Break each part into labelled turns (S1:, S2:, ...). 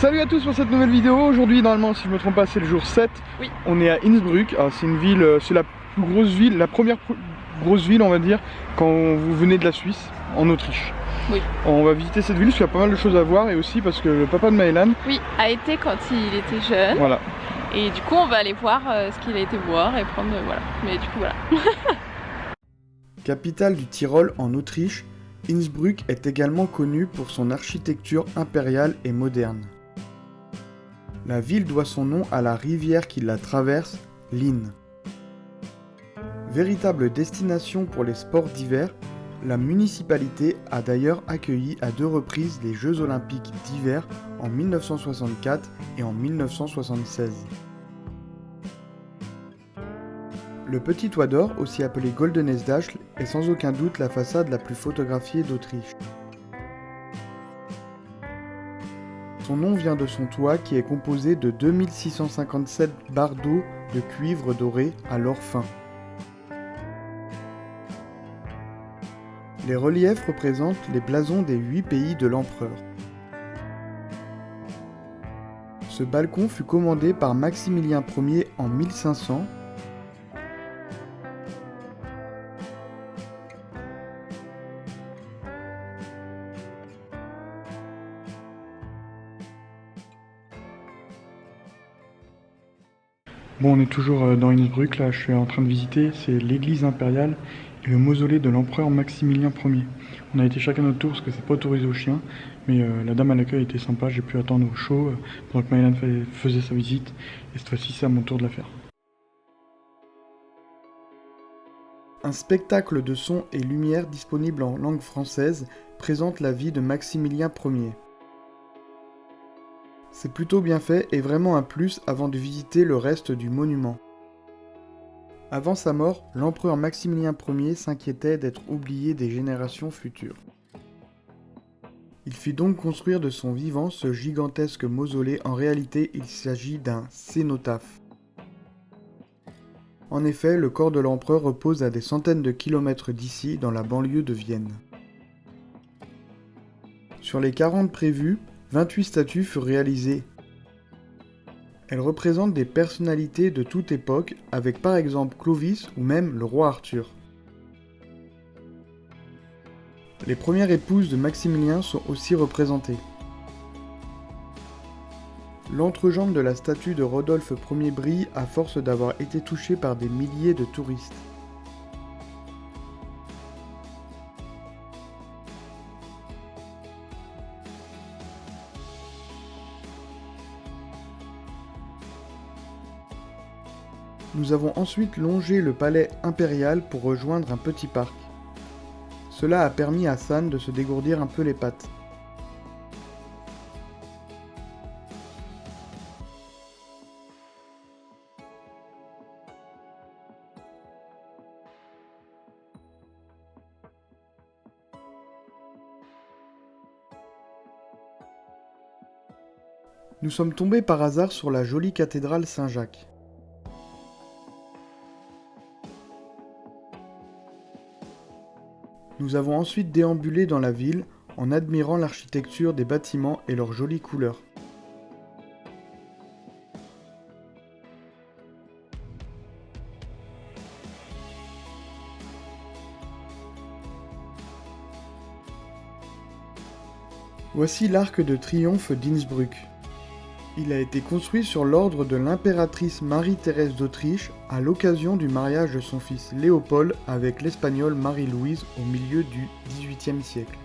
S1: Salut à tous pour cette nouvelle vidéo. Aujourd'hui, normalement, si je ne me trompe pas, c'est le jour 7.
S2: Oui.
S1: On est à Innsbruck. C'est une ville, c'est la plus grosse ville, la première grosse ville, on va dire, quand vous venez de la Suisse, en Autriche.
S2: Oui.
S1: On va visiter cette ville parce qu'il y a pas mal de choses à voir et aussi parce que le papa de Maëlan,
S2: oui, a été quand il était jeune.
S1: Voilà.
S2: Et du coup, on va aller voir ce qu'il a été voir et prendre, voilà. Mais du coup, voilà.
S3: Capitale du Tyrol en Autriche, Innsbruck est également connue pour son architecture impériale et moderne. La ville doit son nom à la rivière qui la traverse, l'Inn. Véritable destination pour les sports d'hiver, la municipalité a d'ailleurs accueilli à 2 reprises les Jeux Olympiques d'hiver en 1964 et en 1976. Le Petit Toit d'Or, aussi appelé Goldenes Dachl, est sans aucun doute la façade la plus photographiée d'Autriche. Son nom vient de son toit qui est composé de 2657 bardeaux de cuivre doré à l'or fin. Les reliefs représentent les blasons des 8 pays de l'empereur. Ce balcon fut commandé par Maximilien Ier en 1500.
S1: Bon, on est toujours dans Innsbruck, là je suis en train de visiter, c'est l'église impériale et le mausolée de l'empereur Maximilien Ier. On a été chacun notre tour parce que c'est pas autorisé aux chiens, mais la dame à l'accueil était sympa, j'ai pu attendre au chaud pendant que Maëlan faisait sa visite, et cette fois-ci c'est à mon tour de la faire.
S3: Un spectacle de son et lumière disponible en langue française présente la vie de Maximilien Ier. C'est plutôt bien fait et vraiment un plus avant de visiter le reste du monument. Avant sa mort, l'empereur Maximilien Ier s'inquiétait d'être oublié des générations futures. Il fit donc construire de son vivant ce gigantesque mausolée. En réalité, il s'agit d'un cénotaphe. En effet, le corps de l'empereur repose à des centaines de kilomètres d'ici, dans la banlieue de Vienne. Sur les 40 prévues, 28 statues furent réalisées. Elles représentent des personnalités de toute époque, avec par exemple Clovis ou même le roi Arthur. Les premières épouses de Maximilien sont aussi représentées. L'entrejambe de la statue de Rodolphe Ier brille à force d'avoir été touchée par des milliers de touristes. Nous avons ensuite longé le palais impérial pour rejoindre un petit parc. Cela a permis à San de se dégourdir un peu les pattes. Nous sommes tombés par hasard sur la jolie cathédrale Saint-Jacques. Nous avons ensuite déambulé dans la ville en admirant l'architecture des bâtiments et leurs jolies couleurs. Voici l'arc de triomphe d'Innsbruck. Il a été construit sur l'ordre de l'impératrice Marie-Thérèse d'Autriche à l'occasion du mariage de son fils Léopold avec l'espagnole Marie-Louise au milieu du XVIIIe siècle.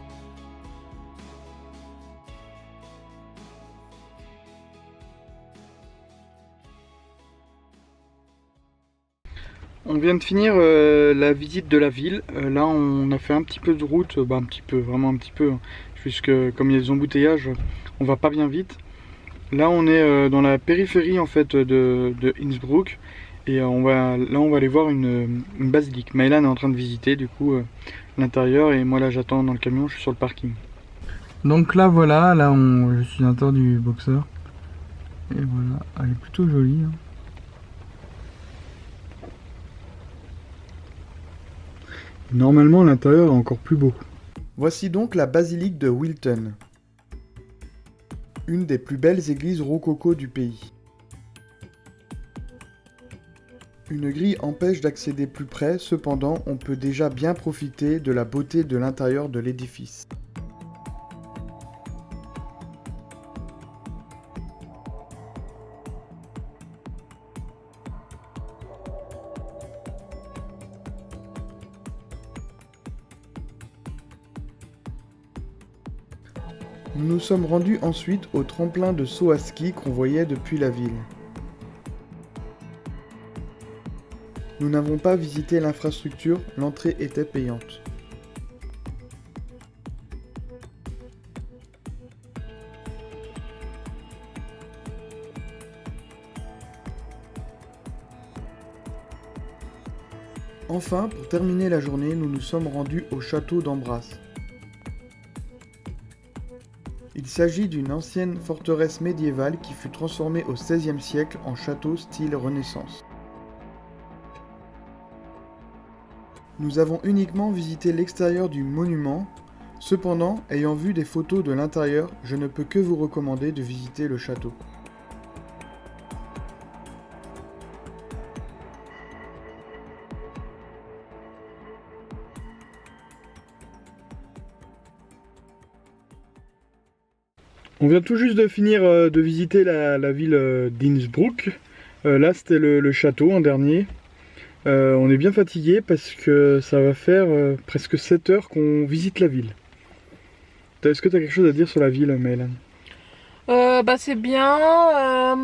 S1: On vient de finir la visite de la ville. Là on a fait un petit peu de route, vraiment un petit peu, puisque comme il y a des embouteillages, on va pas bien vite. Là on est dans la périphérie en fait de Innsbruck et on va aller voir une basilique. Maëlan est en train de visiter du coup l'intérieur et moi là j'attends dans le camion, je suis sur le parking. Donc là voilà, je suis à l'intérieur du boxeur et voilà, elle est plutôt jolie. Normalement l'intérieur est encore plus beau.
S3: Voici donc la basilique de Wilton. une des plus belles églises rococo du pays. Une grille empêche d'accéder plus près, cependant on peut déjà bien profiter de la beauté de l'intérieur de l'édifice. Nous nous sommes rendus ensuite au tremplin de saut à ski qu'on voyait depuis la ville. Nous n'avons pas visité l'infrastructure, l'entrée était payante. Enfin, pour terminer la journée, nous nous sommes rendus au château d'Ambras. Il s'agit d'une ancienne forteresse médiévale qui fut transformée au XVIe siècle en château style Renaissance. Nous avons uniquement visité l'extérieur du monument, cependant, ayant vu des photos de l'intérieur, je ne peux que vous recommander de visiter le château.
S1: On vient tout juste de finir de visiter la ville d'Innsbruck. Là c'était le château en dernier. On est bien fatigué parce que ça va faire presque 7 heures qu'on visite la ville. Est-ce que tu as quelque chose à dire sur la ville, Maëlan?
S2: C'est bien.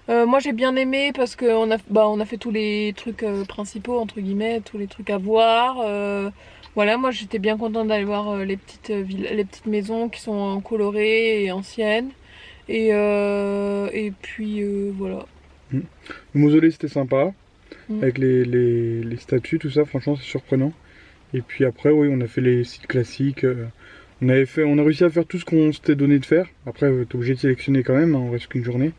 S2: Moi j'ai bien aimé parce qu'on a fait tous les trucs principaux, entre guillemets, tous les trucs à voir. Voilà, moi j'étais bien contente d'aller voir les petites maisons qui sont colorées et anciennes. Et puis voilà.
S1: Le mausolée c'était sympa,
S2: Mm.
S1: avec les statues, tout ça, franchement c'est surprenant. Et puis après, oui, on a fait les sites classiques. On a réussi à faire tout ce qu'on s'était donné de faire. Après, t'es obligé de sélectionner quand même, hein, on reste qu'une journée.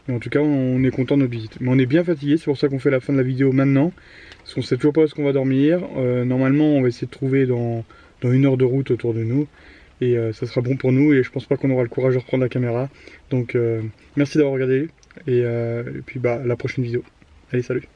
S1: Mais en tout cas, on est content de notre visite. Mais on est bien fatigué, c'est pour ça qu'on fait la fin de la vidéo maintenant. Parce qu'on sait toujours pas où est-ce qu'on va dormir. Normalement, on va essayer de trouver dans 1 heure de route autour de nous. Et ça sera bon pour nous. Et je pense pas qu'on aura le courage de reprendre la caméra. Donc, merci d'avoir regardé. Et puis, à la prochaine vidéo. Allez, salut!